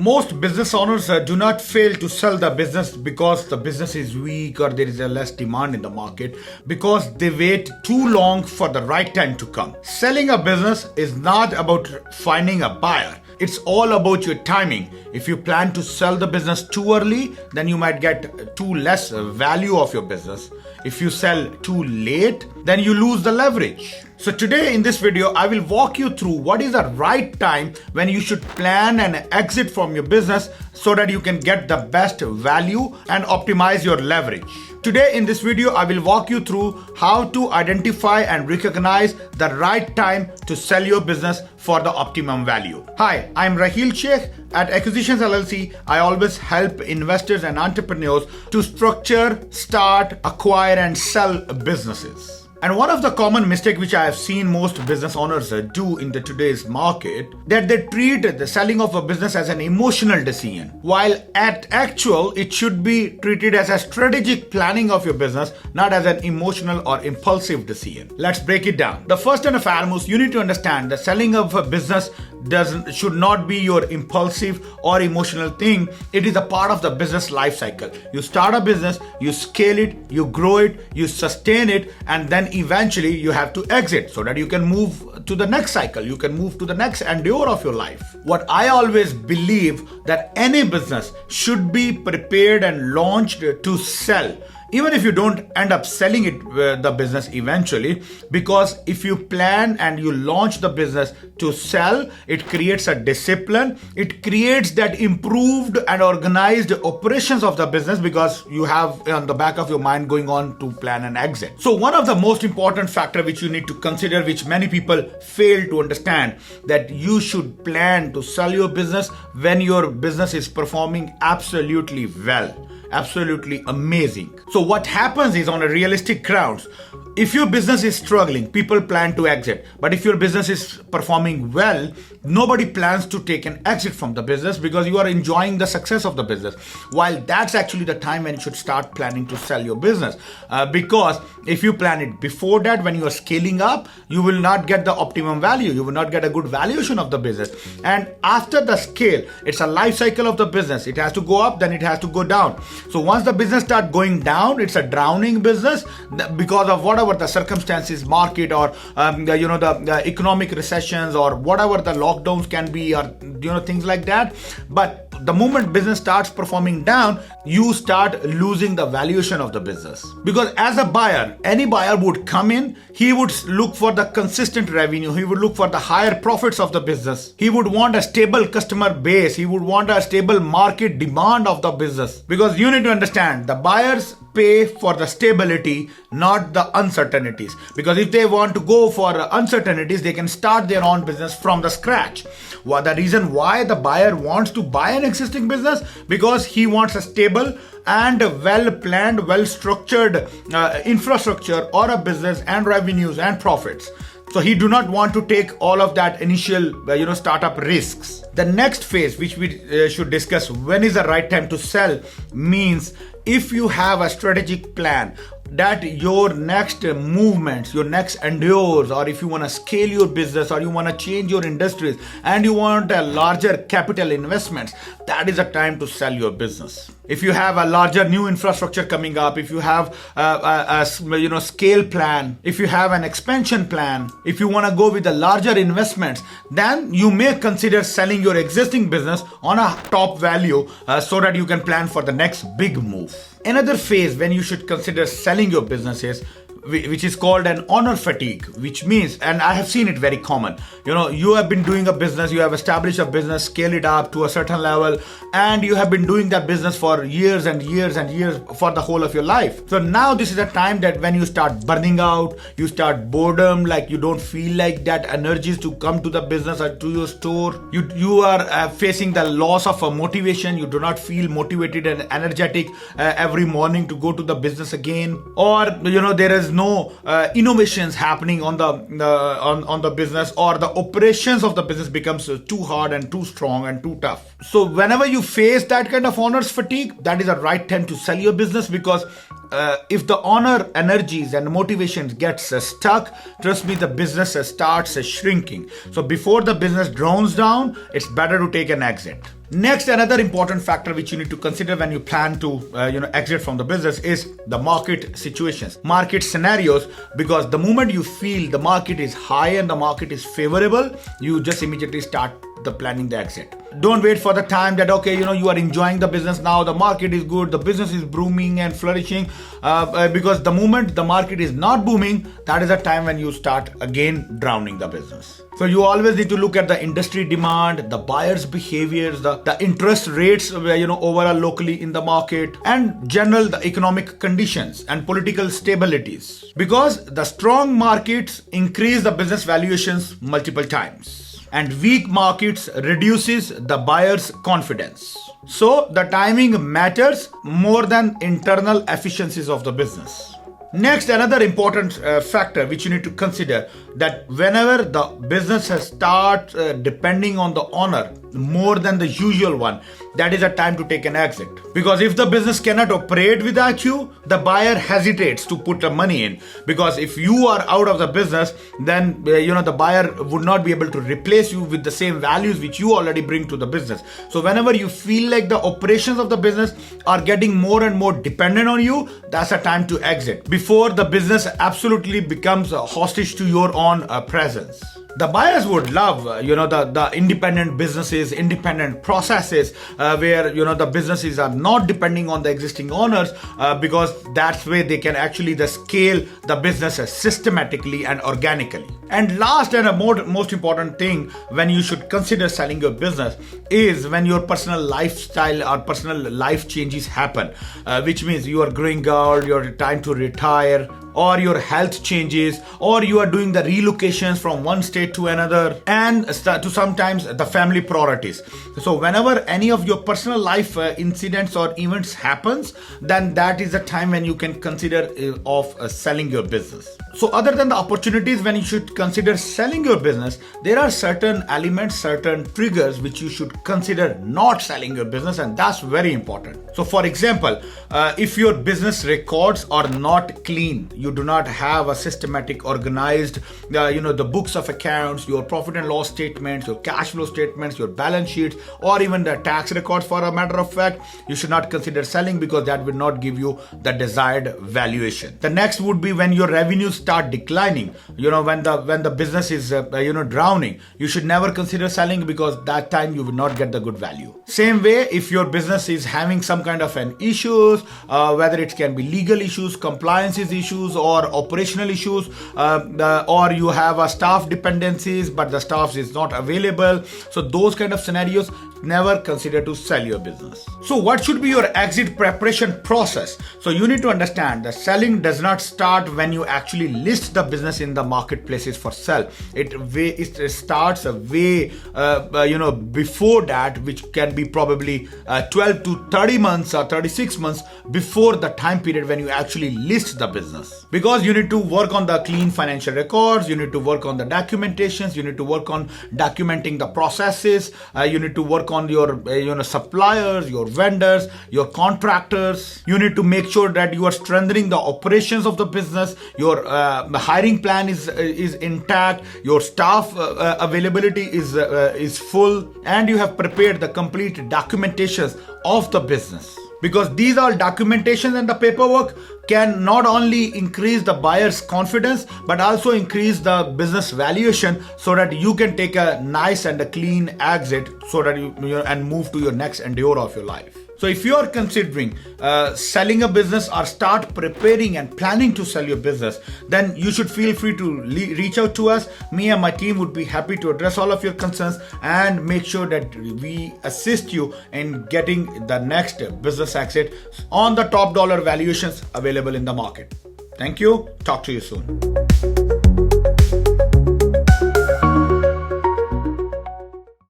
Most business owners do not fail to sell the business because the business is weak or there is a less demand in the market, because they wait too long for the right time to come. Selling a business is not about finding a buyer. It's all about your timing. If you plan to sell the business too early, then you might get too less value of your business. If you sell too late, then you lose the leverage. So today in this video, I will walk you through what is the right time when you should plan an exit from your business so that you can get the best value and optimize your leverage. Today in this video, I will walk you through how to identify and recognize the right time to sell your business for the optimum value. Hi, I'm Raheel, Sheikh. At Acquisitions LLC, I always help investors and entrepreneurs to structure, start, acquire, and sell businesses. And one of the common mistakes which I have seen most business owners do in today's market, that they treat the selling of a business as an emotional decision, while at actual it should be treated as a strategic planning of your business, not as an emotional or impulsive decision. Let's break it down. The first and foremost, you need to understand that selling of a business should not be your impulsive or emotional thing. It is a part of the business life cycle. You start a business, you scale it, you grow it, you sustain it, and then eventually you have to exit so that you can move to the next cycle. You can move to the next endeavor of your life. What I always believe, that any business should be prepared and launched to sell, even if you don't end up selling it, the business eventually, because if you plan and you launch the business to sell, it creates a discipline. It creates that improved and organized operations of the business, because you have on the back of your mind going on to plan an exit. So one of the most important factor which you need to consider, which many people fail to understand, that you should plan to sell your business when your business is performing absolutely well. Absolutely amazing. So what happens is, on a realistic grounds, if your business is struggling, people plan to exit. But if your business is performing well, nobody plans to take an exit from the business, because you are enjoying the success of the business. While that's actually the time when you should start planning to sell your business. Because if you plan it before that, when you are scaling up, you will not get the optimum value. You will not get a good valuation of the business. And after the scale, it's a life cycle of the business. It has to go up, then it has to go down. So once the business starts going down, it's a drowning business because of whatever the circumstances, market, or the economic recessions, or whatever the lockdowns can be, or things like that. But the moment business starts performing down, you start losing the valuation of the business. Because as a buyer, any buyer would come in, he would look for the consistent revenue, he would look for the higher profits of the business, he would want a stable customer base, he would want a stable market demand of the business. Because you need to understand, the buyers pay for the stability, not the uncertainties. Because if they want to go for uncertainties, they can start their own business from the scratch. Well, the reason why the buyer wants to buy an existing business, because he wants a stable and well-planned, well-structured infrastructure or a business, and revenues and profits. So he do not want to take all of that initial, startup risks. The next phase, which we should discuss, when is the right time to sell, means if you have a strategic plan that your next movements, your next endeavors, or if you want to scale your business, or you want to change your industries, and you want a larger capital investments, that is a time to sell your business. If you have a larger new infrastructure coming up, if you have a scale plan, if you have an expansion plan, if you want to go with the larger investments, then you may consider selling your existing business on a top value so that you can plan for the next big move. Another phase when you should consider selling your business is, which is called an owner fatigue, which means, and I have seen it very common, you have been doing a business, you have established a business, scale it up to a certain level, and you have been doing that business for years and years and years, for the whole of your life. So now this is a time that when you start burning out, you start boredom, like you don't feel like that energies to come to the business or to your store. You are facing the loss of a motivation. You do not feel motivated and energetic every morning to go to the business again, or there is no innovations happening on the business, or the operations of the business becomes too hard and too strong and too tough. So whenever you face that kind of owner's fatigue, that is the right time to sell your business. Because if the owner energies and motivations gets stuck, trust me, the business starts shrinking. So before the business drowns down, it's better to take an exit. Next, another important factor which you need to consider when you plan to exit from the business is the market situations, market scenarios, because the moment you feel the market is high and the market is favorable, you just immediately start the planning the exit. Don't wait for the time that you are enjoying the business now, the market is good, the business is booming and flourishing, because the moment the market is not booming, that is the time when you start again drowning the business. So you always need to look at the industry demand, the buyers' behaviors, the interest rates overall locally in the market, and general the economic conditions and political stabilities, because the strong markets increase the business valuations multiple times and weak markets reduces the buyer's confidence. So the timing matters more than internal efficiencies of the business. Next, another important factor which you need to consider, that whenever the business has start depending on the owner more than the usual one, that is a time to take an exit. Because if the business cannot operate without you, the buyer hesitates to put the money in. Because if you are out of the business, then the buyer would not be able to replace you with the same values which you already bring to the business. So whenever you feel like the operations of the business are getting more and more dependent on you, that's a time to exit before the business absolutely becomes a hostage to your own presence. The buyers would love, the independent businesses, independent processes, where, the businesses are not depending on the existing owners, because that's where they can actually scale the business systematically and organically. And last and most important thing when you should consider selling your business is when your personal lifestyle or personal life changes happen, which means you are growing old, you're trying to retire, or your health changes, or you are doing the relocations from one state to another, and to sometimes the family priorities. So whenever any of your personal life incidents or events happens, then that is the time when you can consider of selling your business. So other than the opportunities when you should consider selling your business, there are certain elements, certain triggers which you should consider not selling your business, and that's very important. So for example, if your business records are not clean, you do not have a systematic, organized, the books of accounts, your profit and loss statements, your cash flow statements, your balance sheets, or even the tax records for a matter of fact, you should not consider selling, because that will not give you the desired valuation. The next would be when your revenues start declining, when the business is drowning, you should never consider selling, because that time you will not get the good value. Same way, if your business is having some kind of an issues, whether it can be legal issues, compliances issues, or operational issues, or you have a staff dependencies but the staff is not available, so those kind of scenarios, never consider to sell your business. So what should be your exit preparation process? So you need to understand that selling does not start when you actually list the business in the marketplaces for sale. It starts a way before that, which can be probably 12 to 30 months or 36 months before the time period when you actually list the business. Because you need to work on the clean financial records, you need to work on the documentations, you need to work on documenting the processes, you need to work on your suppliers, your vendors, your contractors. You need to make sure that you are strengthening the operations of the business, your hiring plan is intact, your staff availability is full, and you have prepared the complete documentations of the business. Because these all documentation and the paperwork can not only increase the buyer's confidence but also increase the business valuation, so that you can take a nice and a clean exit, so that you and move to your next endeavor of your life. So if you are considering selling a business or start preparing and planning to sell your business, then you should feel free to reach out to us. Me and my team would be happy to address all of your concerns and make sure that we assist you in getting the next business exit on the top dollar valuations available in the market. Thank you. Talk to you soon.